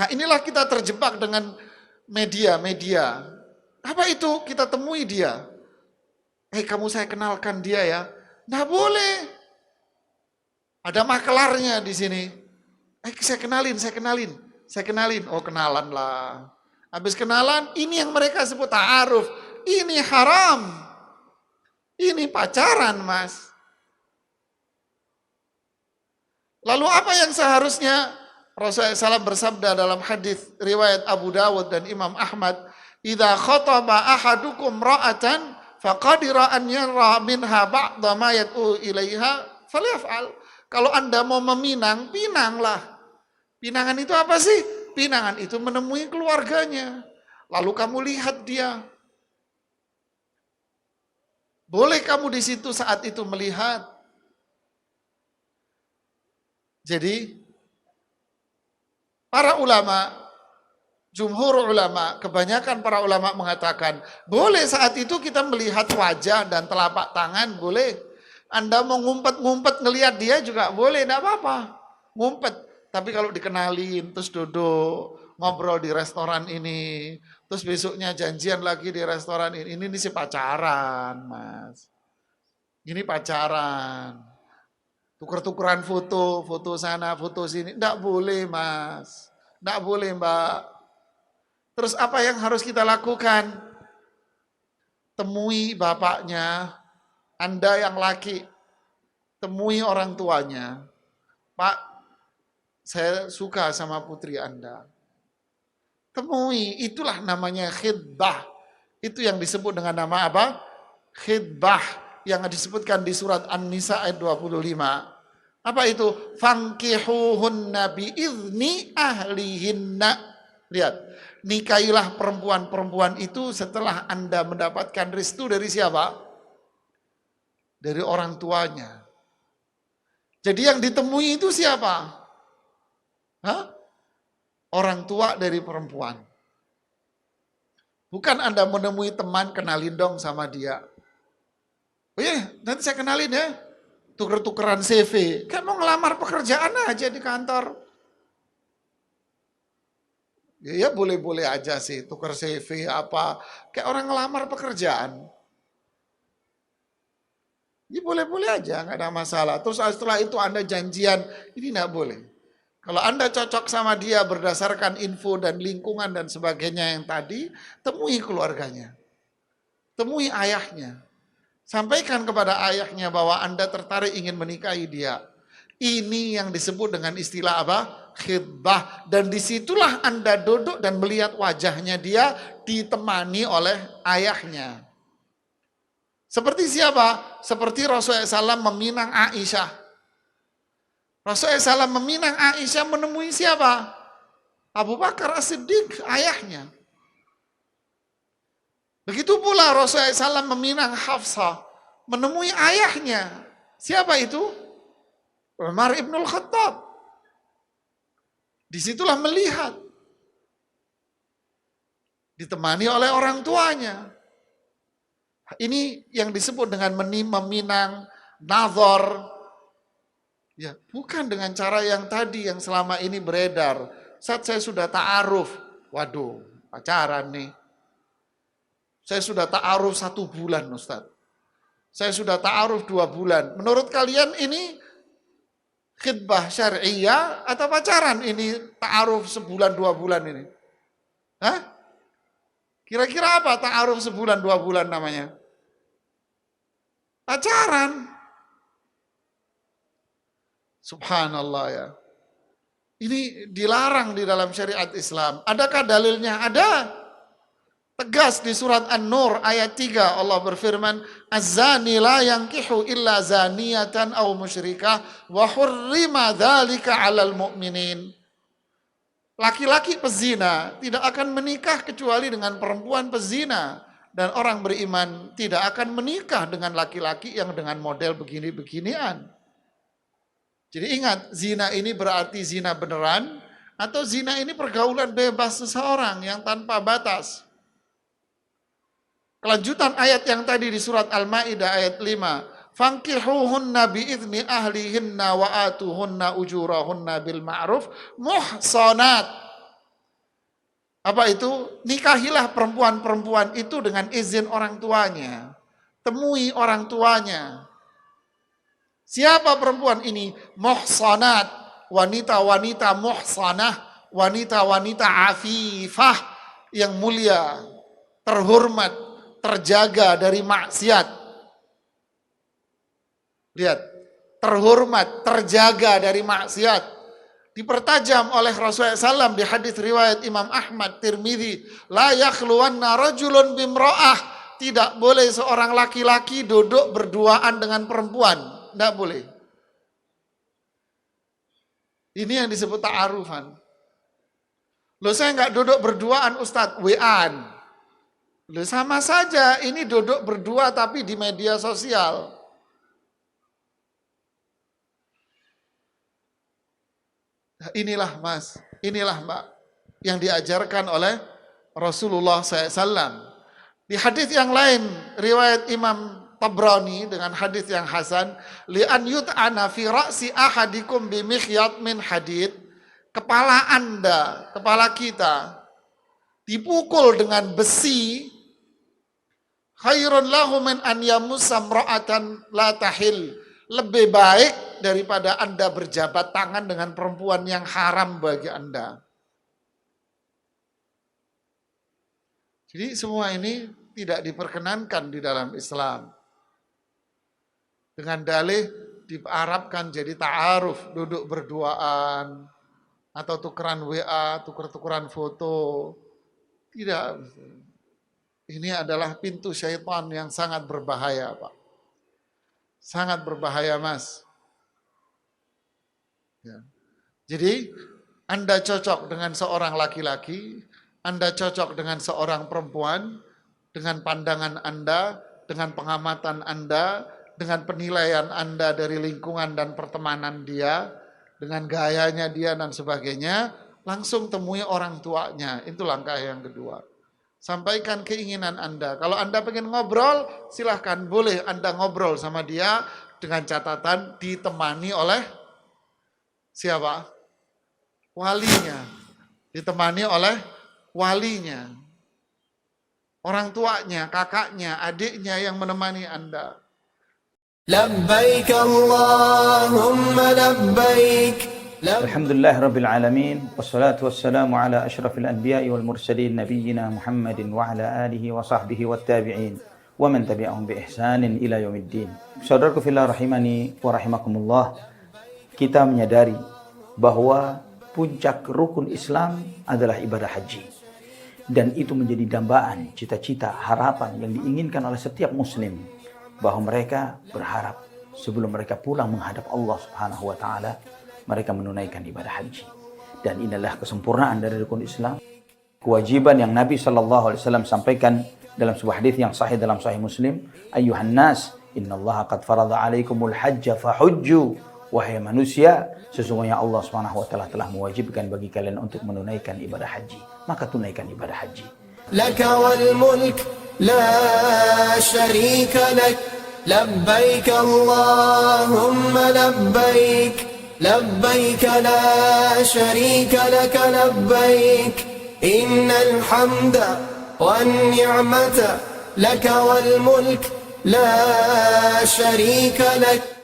Nah inilah kita terjebak dengan media-media. Apa itu? Kita temui dia. Kamu saya kenalkan dia ya. Nggak boleh. Ada makelarnya di sini. Saya kenalin. Oh kenalan lah. Habis kenalan, ini yang mereka sebut ta'aruf. Ini haram. Ini pacaran, Mas. Lalu apa yang seharusnya Rasulullah SAW bersabda dalam hadis riwayat Abu Dawud dan Imam Ahmad, "Idza khataba ahadukum ra'atan faqadira an yara minha ba'dha ma yad'u ilaiha falyaf'al." Kalau Anda mau meminang, pinanglah. Pinangan itu apa sih? Pinangan itu menemui keluarganya. Lalu kamu lihat dia. Boleh kamu di situ saat itu melihat. Jadi para ulama, jumhur ulama, kebanyakan para ulama mengatakan, boleh saat itu kita melihat wajah dan telapak tangan, boleh. Anda mau ngumpet-ngumpet ngelihat dia juga boleh, enggak apa-apa. Ngumpet. Tapi kalau dikenalin, terus duduk, ngobrol di restoran ini, terus besoknya janjian lagi di restoran ini sih pacaran, Mas. Ini pacaran. Tuker-tukeran foto sana, foto sini. Enggak boleh, Mas. Enggak boleh, Mbak. Terus apa yang harus kita lakukan? Temui bapaknya, Anda yang laki. Temui orang tuanya. Pak, saya suka sama putri Anda. Temui, itulah namanya khidbah. Itu yang disebut dengan nama apa? Khidbah. Yang disebutkan di surat An-Nisa ayat 25. Apa itu? Fankihuhunna biizni ahlihinna. Lihat, nikahilah perempuan-perempuan itu setelah Anda mendapatkan restu dari siapa? Dari orang tuanya. Jadi yang ditemui itu siapa? Orang tua dari perempuan. Bukan Anda menemui teman, kenalin dong sama dia. Oh iya, nanti saya kenalin ya. Tuker-tukeran CV. Kayak mau ngelamar pekerjaan aja di kantor. Ya boleh-boleh aja sih, tuker CV apa. Kayak orang ngelamar pekerjaan. Ya boleh-boleh aja, nggak ada masalah. Terus setelah itu Anda janjian, ini nggak boleh. Kalau Anda cocok sama dia berdasarkan info dan lingkungan dan sebagainya yang tadi, temui keluarganya. Temui ayahnya. Sampaikan kepada ayahnya bahwa Anda tertarik ingin menikahi dia. Ini yang disebut dengan istilah apa? Khidbah. Dan disitulah Anda duduk dan melihat wajahnya dia ditemani oleh ayahnya. Seperti siapa? Seperti Rasulullah SAW meminang Aisyah. Rasulullah SAW meminang Aisyah menemui siapa? Abu Bakar As-Siddiq, ayahnya. Begitu pula Rasulullah SAW meminang Hafsah, menemui ayahnya. Siapa itu? Umar ibnul Khattab. Disitulah melihat. Ditemani oleh orang tuanya. Ini yang disebut dengan meminang, nazar. Ya, bukan dengan cara yang tadi yang selama ini beredar. Saat saya sudah ta'aruf, waduh, pacaran nih. Saya sudah ta'aruf 1 bulan, Ustaz. Saya sudah ta'aruf 2 bulan. Menurut kalian ini khidbah syariah atau pacaran ini ta'aruf sebulan 2 bulan ini? Hah? Kira-kira apa ta'aruf sebulan 2 bulan namanya? Pacaran. Subhanallah ya. Ini dilarang di dalam syariat Islam. Adakah dalilnya? Ada. Tegas di surat An-Nur ayat 3 Allah berfirman, "Az-zani la yankihu illa zaniyatan aw musyrikah wa hurrima dzalika 'alal mu'minin." Laki-laki pezina tidak akan menikah kecuali dengan perempuan pezina, dan orang beriman tidak akan menikah dengan laki-laki yang dengan model begini-beginian. Jadi ingat, zina ini berarti zina beneran atau zina ini pergaulan bebas seseorang yang tanpa batas. Kelanjutan ayat yang tadi di surat Al-Maidah ayat 5. Fankihuhunna bi'izni ahlihinna wa atuhunna ujurahunna bil ma'ruf muhsanat. Apa itu? Nikahilah perempuan-perempuan itu dengan izin orang tuanya. Temui orang tuanya. Siapa perempuan ini? Muhsanat, wanita-wanita muhsanah, wanita-wanita afifah yang mulia, terhormat, terjaga dari maksiat. Lihat, terhormat, terjaga dari maksiat. Dipertajam oleh Rasulullah SAW di hadis riwayat Imam Ahmad, Tirmidzi, la yakhluwanna rajulun bimra'ah. Tidak boleh seorang laki-laki duduk berduaan dengan perempuan. Tidak boleh. Ini yang disebut ta'arufan. Loh, saya nggak duduk berduaan Ustadz, WA-an. Loh, sama saja, ini duduk berdua tapi di media sosial. Inilah Mas, inilah Mbak, yang diajarkan oleh Rasulullah SAW. Di hadis yang lain, riwayat Imam Tabrani dengan hadis yang hasan, li'an yut'ana fi ra'si ahadikum bimikhyat min hadid, kepala Anda, kepala kita dipukul dengan besi, khairun lahu min an yamussa imra'atan la tahil, lebih baik daripada Anda berjabat tangan dengan perempuan yang haram bagi Anda. Jadi semua ini tidak diperkenankan di dalam Islam. Dengan dalih diharapkan jadi ta'aruf, duduk berduaan, atau tukeran WA, tuker-tukeran foto. Tidak. Ini adalah pintu syaitan yang sangat berbahaya, Pak. Sangat berbahaya, Mas. Ya. Jadi, Anda cocok dengan seorang laki-laki, Anda cocok dengan seorang perempuan, dengan pandangan Anda, dengan pengamatan Anda, dengan penilaian Anda dari lingkungan dan pertemanan dia, dengan gayanya dia dan sebagainya, langsung temui orang tuanya. Itu langkah yang kedua. Sampaikan keinginan Anda. Kalau Anda pengen ngobrol, silahkan, boleh Anda ngobrol sama dia dengan catatan ditemani oleh siapa? Walinya. Ditemani oleh walinya. Orang tuanya, kakaknya, adiknya yang menemani Anda. Labbaik Allahumma labbaik. Alhamdulillah Rabbil Alamin. Wassalatu wassalamu ala ashrafil anbiya'i wal mursalin nabiyyina Muhammadin wa ala alihi wa sahbihi wa tabi'in wa man tabi'ahum bi ihsanin ila yaumiddin. Saudaraku fillah rahimani wa rahimakumullah, kita menyadari bahwa puncak rukun Islam adalah ibadah haji. Dan itu menjadi dambaan, cita-cita, harapan yang diinginkan oleh setiap muslim. Bahwa mereka berharap sebelum mereka pulang menghadap Allah Subhanahu wa ta'ala, mereka menunaikan ibadah haji. Dan inilah kesempurnaan dari rukun Islam. Kewajiban yang Nabi SAW sampaikan dalam sebuah hadis yang sahih dalam Sahih Muslim. Ayyuhan nas, innallaha qad farada alaikumul hajja fahujju. Wahai manusia, sesungguhnya Allah Subhanahu wa ta'ala telah mewajibkan bagi kalian untuk menunaikan ibadah haji. Maka tunaikan ibadah haji. Laka wal mulk la syarika lak. Labbaik Allahumma labbaik. Labbaik la syarika lak labbaik. Innal hamda wan ni'mata laka wal mulk la syarika lak.